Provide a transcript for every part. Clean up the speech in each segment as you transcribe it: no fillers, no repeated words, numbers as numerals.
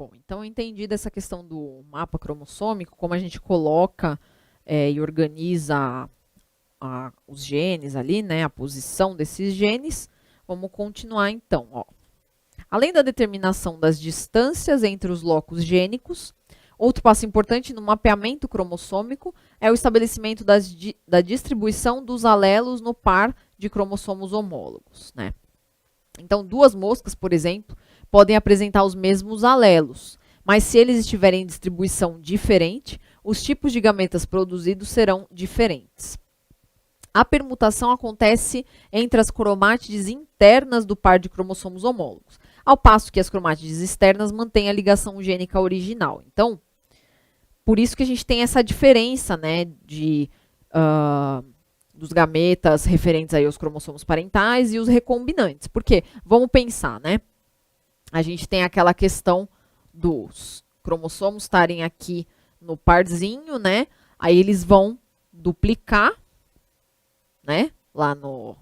Bom, então eu entendi dessa questão do mapa cromossômico, como a gente coloca e organiza os genes ali, né, a posição desses genes. Vamos continuar então, ó. Além da determinação das distâncias entre os locos gênicos, outro passo importante no mapeamento cromossômico é o estabelecimento da distribuição dos alelos no par de cromossomos homólogos, né? Então, duas moscas, por exemplo, podem apresentar os mesmos alelos, mas se eles estiverem em distribuição diferente, os tipos de gametas produzidos serão diferentes. A permutação acontece entre as cromátides internas do par de cromossomos homólogos, ao passo que as cromátides externas mantêm a ligação gênica original. Então, por isso que a gente tem essa diferença, né, dos gametas referentes aí aos cromossomos parentais e os recombinantes. Por quê? Vamos pensar, né? A gente tem aquela questão dos cromossomos estarem aqui no parzinho, né? Aí eles vão duplicar, né? Lá no...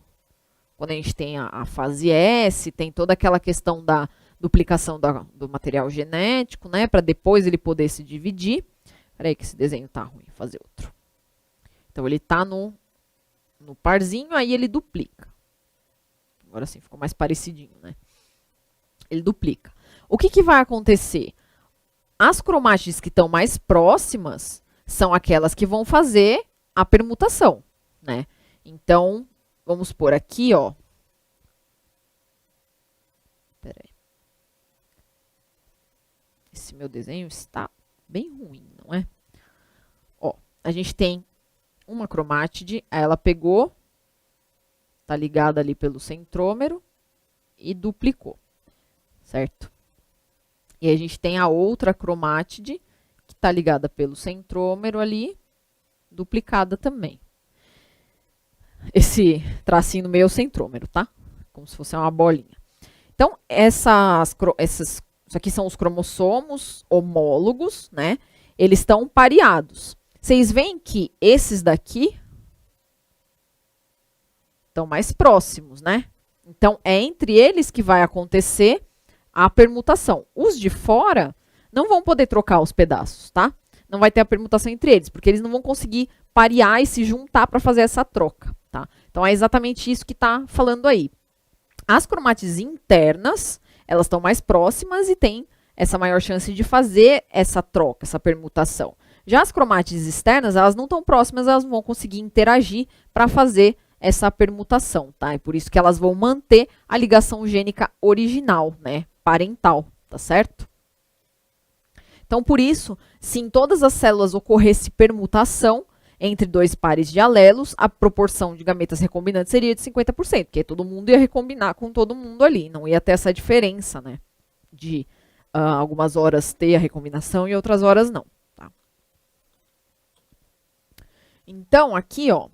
Quando a gente tem a fase S, tem toda aquela questão da duplicação do material genético, né? Para depois ele poder se dividir. Peraí que esse desenho tá ruim, vou fazer outro. Então, ele tá no parzinho, aí ele duplica. Agora sim, ficou mais parecidinho, né? Ele duplica. O que vai acontecer? As cromátides que estão mais próximas são aquelas que vão fazer a permutação, né? Então, vamos pôr aqui, ó. Peraí. Esse meu desenho está bem ruim, não é? Ó, a gente tem uma cromátide, ela pegou, tá ligada ali pelo centrômero e duplicou, certo? E a gente tem a outra cromátide, que tá ligada pelo centrômero ali, duplicada também. Esse tracinho no meio é o centrômero, tá? Como se fosse uma bolinha. Então, isso aqui são os cromossomos homólogos, né? Eles estão pareados. Vocês veem que esses daqui estão mais próximos, né? Então, é entre eles que vai acontecer a permutação. Os de fora não vão poder trocar os pedaços, tá? Não vai ter a permutação entre eles, porque eles não vão conseguir parear e se juntar para fazer essa troca, tá? Então, é exatamente isso que está falando aí. As cromátides internas, elas estão mais próximas e têm essa maior chance de fazer essa troca, essa permutação. Já as cromátides externas, elas não estão próximas, elas não vão conseguir interagir para fazer essa permutação, tá? É por isso que elas vão manter a ligação gênica original, né? Parental, tá certo? Então, por isso, se em todas as células ocorresse permutação entre dois pares de alelos, a proporção de gametas recombinantes seria de 50%, porque todo mundo ia recombinar com todo mundo ali, não ia ter essa diferença, né? De algumas horas ter a recombinação e outras horas não. Então, aqui, ó,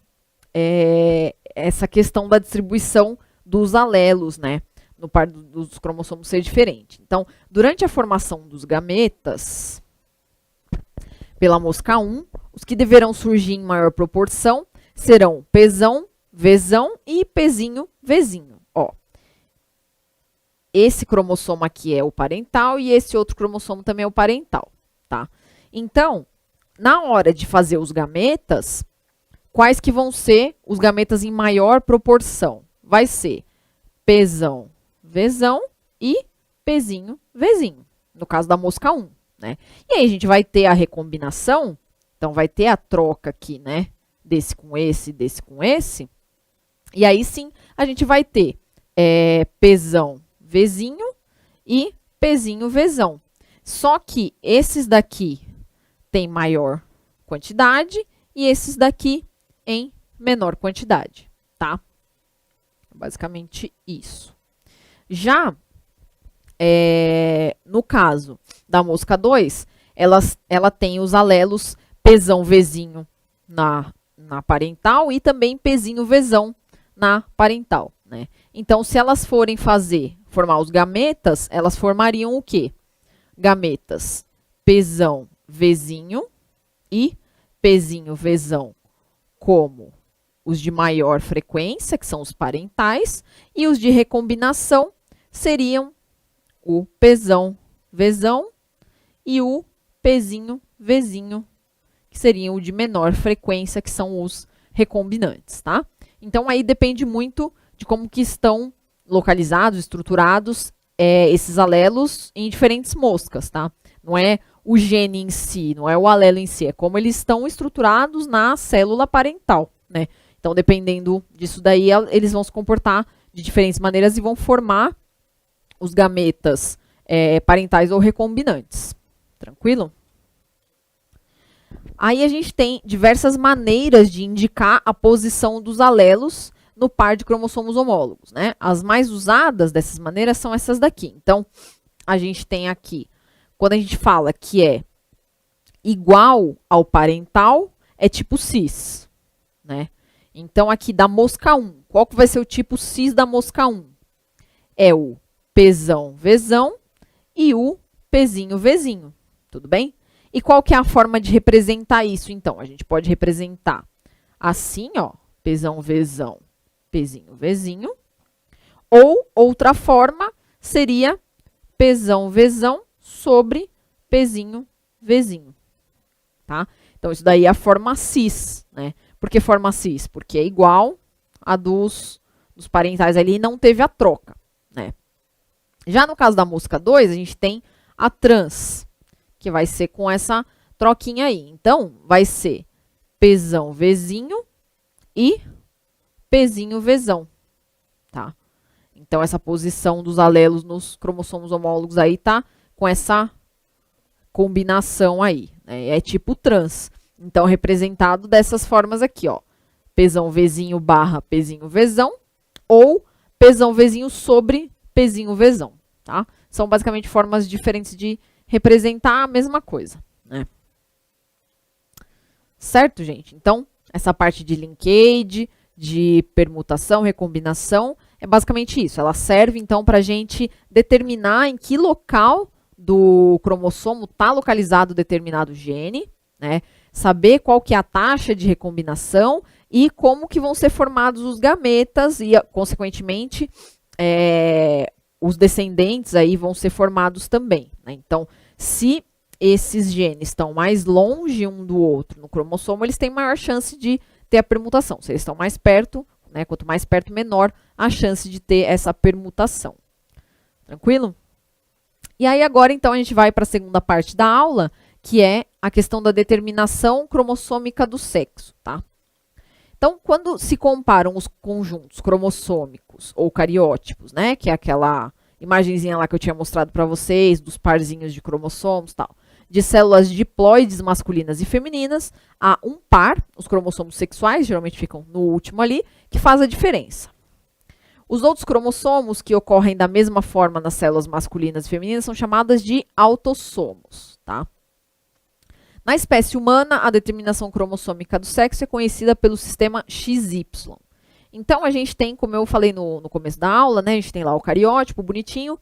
essa questão da distribuição dos alelos, né? No par dos cromossomos ser diferente. Então, durante a formação dos gametas, pela mosca 1, os que deverão surgir em maior proporção serão Pzão, Vzão e Pzinho, Vzinho. Ó, esse cromossomo aqui é o parental e esse outro cromossomo também é o parental, tá? Então, na hora de fazer os gametas, quais que vão ser os gametas em maior proporção? Vai ser Pzão, Vzão e Pzinho, Vzinho, no caso da mosca 1, né? E aí a gente vai ter a recombinação, então vai ter a troca aqui, né? Desse com esse, desse com esse. E aí sim, a gente vai ter Pzão, Vzinho e Pzinho, Vzão. Só que esses daqui tem maior quantidade e esses daqui em menor quantidade, tá? Basicamente isso. Já no caso da mosca 2, ela tem os alelos Pzão, Vzinho na parental e também Pzinho, Vzão na parental, né? Então, se elas forem formar os gametas, elas formariam o quê? Gametas Pzão, Vzinho e Pzinho, Vzão como os de maior frequência, que são os parentais, e os de recombinação seriam o Pzão, Vzão e o Pzinho, Vzinho, que seriam o de menor frequência, que são os recombinantes, tá? Então, aí depende muito de como que estão localizados, estruturados esses alelos em diferentes moscas, tá? Não é o gene em si, não é o alelo em si, é como eles estão estruturados na célula parental, né? Então, dependendo disso daí, eles vão se comportar de diferentes maneiras e vão formar os gametas parentais ou recombinantes. Tranquilo? Aí a gente tem diversas maneiras de indicar a posição dos alelos no par de cromossomos homólogos, né? As mais usadas dessas maneiras são essas daqui. Então, a gente tem aqui, quando a gente fala que é igual ao parental, é tipo cis, né? Então, aqui da mosca 1, qual que vai ser o tipo cis da mosca 1? É o Pzão, Vzão e o Pzinho, Vzinho, tudo bem? E qual que é a forma de representar isso, então? A gente pode representar assim, ó, Pzão, Vzão, Pzinho, Vzinho. Ou, outra forma, seria Pzão, Vzão sobre Pzinho, Vzinho, tá? Então, isso daí é a forma cis, né? Por que forma cis? Porque é igual a dos parentais ali e não teve a troca, né? Já no caso da mosca 2, a gente tem a trans, que vai ser com essa troquinha aí. Então, vai ser Pzão, Vzinho e Pzinho, Vzão, tá? Então, essa posição dos alelos nos cromossomos homólogos aí tá com essa combinação aí, né? É tipo trans. Então, representado dessas formas aqui, ó. Pzão, Vzinho barra Pzinho, Vzão ou Pzão, Vzinho sobre Pzinho, Vzão, tá? São basicamente formas diferentes de representar a mesma coisa, né? Certo, gente? Então, essa parte de linkage, de permutação, recombinação, é basicamente isso. Ela serve, então, para a gente determinar em que local do cromossomo está localizado determinado gene, né? Saber qual que é a taxa de recombinação e como que vão ser formados os gametas e, consequentemente, os descendentes aí vão ser formados também, né? Então, se esses genes estão mais longe um do outro no cromossomo, eles têm maior chance de ter a permutação. Se eles estão mais perto, né, quanto mais perto, menor a chance de ter essa permutação. Tranquilo? E aí agora, então, a gente vai para a segunda parte da aula, que é a questão da determinação cromossômica do sexo, tá? Então, quando se comparam os conjuntos cromossômicos ou cariótipos, né, que é aquela imagenzinha lá que eu tinha mostrado para vocês, dos parzinhos de cromossomos e tal, de células diploides masculinas e femininas, há um par, os cromossomos sexuais, geralmente ficam no último ali, que faz a diferença. Os outros cromossomos que ocorrem da mesma forma nas células masculinas e femininas são chamadas de autossomos, tá? Na espécie humana, a determinação cromossômica do sexo é conhecida pelo sistema XY. Então, a gente tem, como eu falei no começo da aula, né, a gente tem lá o cariótipo bonitinho.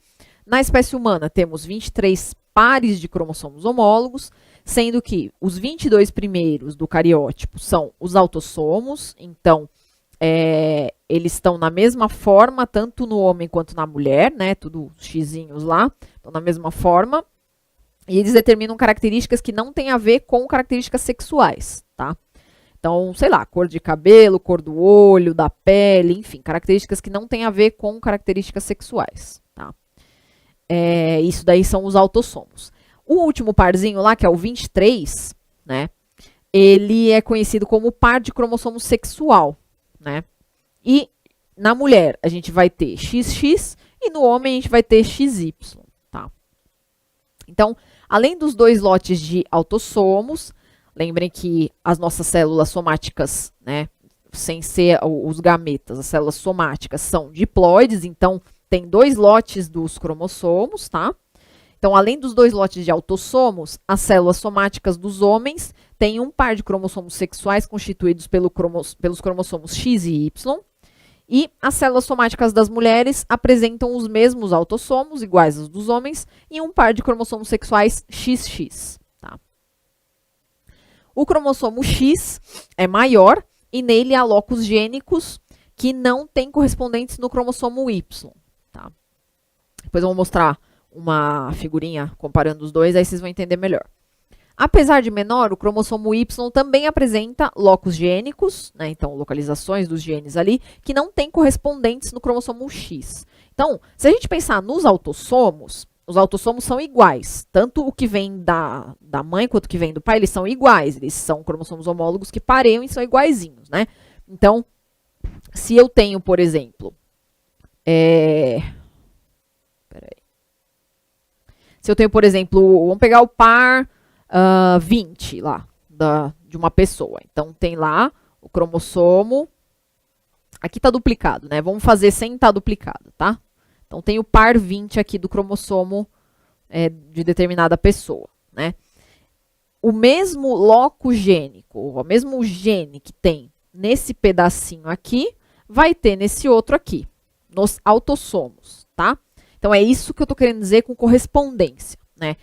Na espécie humana, temos 23 pares de cromossomos homólogos, sendo que os 22 primeiros do cariótipo são os autossomos. Então, eles estão na mesma forma, tanto no homem quanto na mulher, né, tudo xizinhos lá, estão na mesma forma. E eles determinam características que não têm a ver com características sexuais, tá? Então, sei lá, cor de cabelo, cor do olho, da pele, enfim, características que não têm a ver com características sexuais, tá? Isso daí são os autossomos. O último parzinho lá, que é o 23, né? Ele é conhecido como par de cromossomo sexual, né? E na mulher a gente vai ter XX e no homem a gente vai ter XY, tá? Então, além dos dois lotes de autossomos, lembrem que as nossas células somáticas, né, sem ser os gametas, as células somáticas são diploides, então tem dois lotes dos cromossomos, tá? Então, além dos dois lotes de autossomos, as células somáticas dos homens têm um par de cromossomos sexuais constituídos pelos cromossomos X e Y, e as células somáticas das mulheres apresentam os mesmos autossomos, iguais aos dos homens, e um par de cromossomos sexuais XX. Tá? O cromossomo X é maior e nele há locos gênicos que não têm correspondentes no cromossomo Y. Tá? Depois eu vou mostrar uma figurinha comparando os dois, aí vocês vão entender melhor. Apesar de menor, o cromossomo Y também apresenta locos gênicos, né, então localizações dos genes ali, que não têm correspondentes no cromossomo X. Então, se a gente pensar nos autossomos, os autossomos são iguais. Tanto o que vem da mãe quanto o que vem do pai, eles são iguais. Eles são cromossomos homólogos que pareiam e são iguaizinhos, né? Então, se eu tenho, por exemplo, se eu tenho, por exemplo, vamos pegar o par 20 lá, de uma pessoa. Então, tem lá o cromossomo. Aqui está duplicado, né? Vamos fazer sem estar duplicado, tá? Então, tem o par 20 aqui do cromossomo de determinada pessoa, né? O mesmo loco gênico, o mesmo gene que tem nesse pedacinho aqui, vai ter nesse outro aqui, nos autossomos, tá? Então, é isso que eu estou querendo dizer com correspondência, né?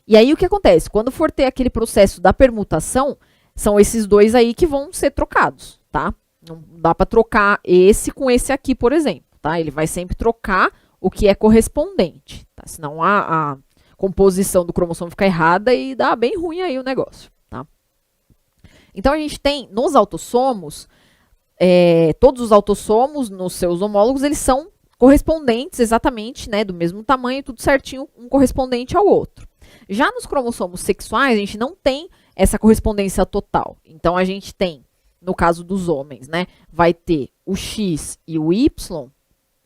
E aí, o que acontece? Quando for ter aquele processo da permutação, são esses dois aí que vão ser trocados, tá? Não dá para trocar esse com esse aqui, por exemplo, tá? Ele vai sempre trocar o que é correspondente, tá? Senão a composição do cromossomo fica errada e dá bem ruim aí o negócio, tá? Então, a gente tem nos autossomos, todos os autossomos nos seus homólogos, eles são correspondentes exatamente, né? Do mesmo tamanho, tudo certinho, um correspondente ao outro. Já nos cromossomos sexuais, a gente não tem essa correspondência total. Então, a gente tem, no caso dos homens, né? Vai ter o X e o Y,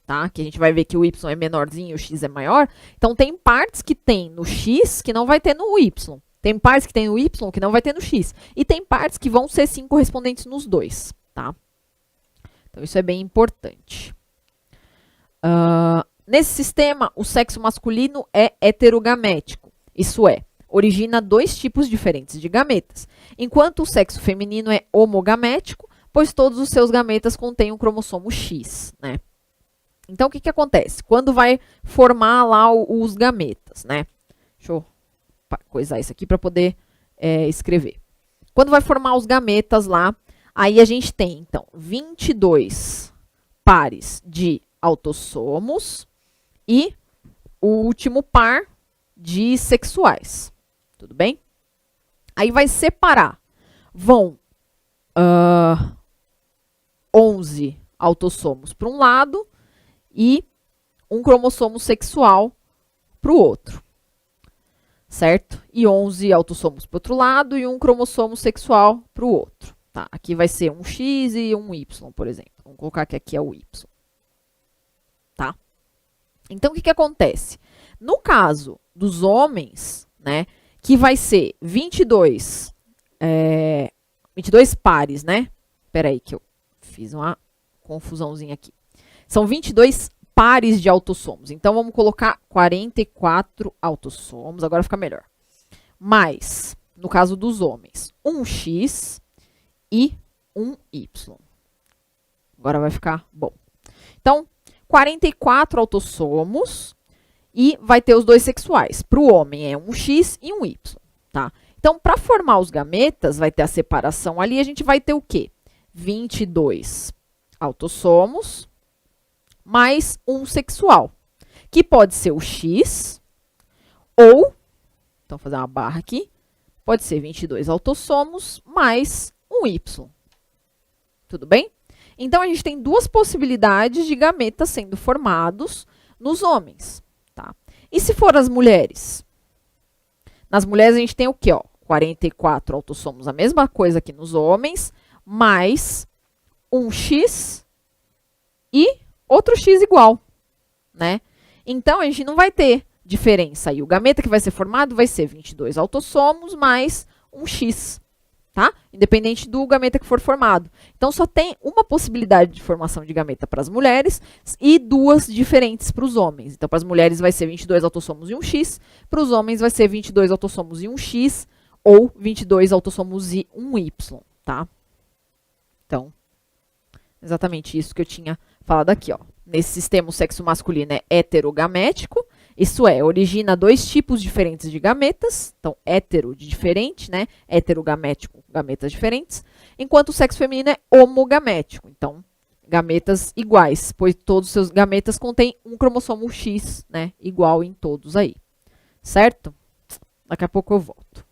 tá? Que a gente vai ver que o Y é menorzinho e o X é maior. Então, tem partes que tem no X que não vai ter no Y. Tem partes que tem no Y que não vai ter no X. E tem partes que vão ser, sim, correspondentes nos dois, tá? Então, isso é bem importante. Nesse sistema, o sexo masculino é heterogamético. Isso é, origina dois tipos diferentes de gametas, enquanto o sexo feminino é homogamético, pois todos os seus gametas contêm um cromossomo X, né? Então, o que que acontece? Quando vai formar lá os gametas, né? Deixa eu coisar isso aqui para poder escrever. Quando vai formar os gametas lá, aí a gente tem, então, 22 pares de autossomos e o último par de sexuais. Tudo bem? Aí vai separar. Vão 11 autossomos para um lado e um cromossomo sexual para o outro. Certo? E 11 autossomos para o outro lado e um cromossomo sexual para o outro. Tá? Aqui vai ser um X e um Y, por exemplo. Vamos colocar que aqui é o Y. Tá? Então, o que que acontece? No caso dos homens, né, que vai ser 22 pares, né? Espera aí que eu fiz uma confusãozinha aqui. São 22 pares de autossomos. Então, vamos colocar 44 autossomos, agora fica melhor. Mais, no caso dos homens, um X e um Y. Agora vai ficar bom. Então, 44 autossomos e vai ter os dois sexuais. Para o homem é um X e um Y, tá? Então, para formar os gametas, vai ter a separação ali, a gente vai ter o quê? 22 autossomos mais um sexual, que pode ser o X ou, então, vou fazer uma barra aqui, pode ser 22 autossomos mais um Y. Tudo bem? Então, a gente tem duas possibilidades de gametas sendo formados nos homens, tá? E se for as mulheres? Nas mulheres, a gente tem o quê, ó? 44 autossomos, a mesma coisa que nos homens, mais um X e outro X igual, né? Então, a gente não vai ter diferença aí. O gameta que vai ser formado vai ser 22 autossomos mais um X, tá? Independente do gameta que for formado. Então, só tem uma possibilidade de formação de gameta para as mulheres e duas diferentes para os homens. Então, para as mulheres vai ser 22 autossomos e um X, para os homens vai ser 22 autossomos e um X ou 22 autossomos e um Y, tá? Então, exatamente isso que eu tinha falado aqui, ó. Nesse sistema, o sexo masculino é heterogamético, isso é, origina dois tipos diferentes de gametas, então, hétero de diferente, né? Heterogamético, gametas diferentes, enquanto o sexo feminino é homogamético, então, gametas iguais, pois todos os seus gametas contêm um cromossomo X, né, igual em todos aí, certo? Daqui a pouco eu volto.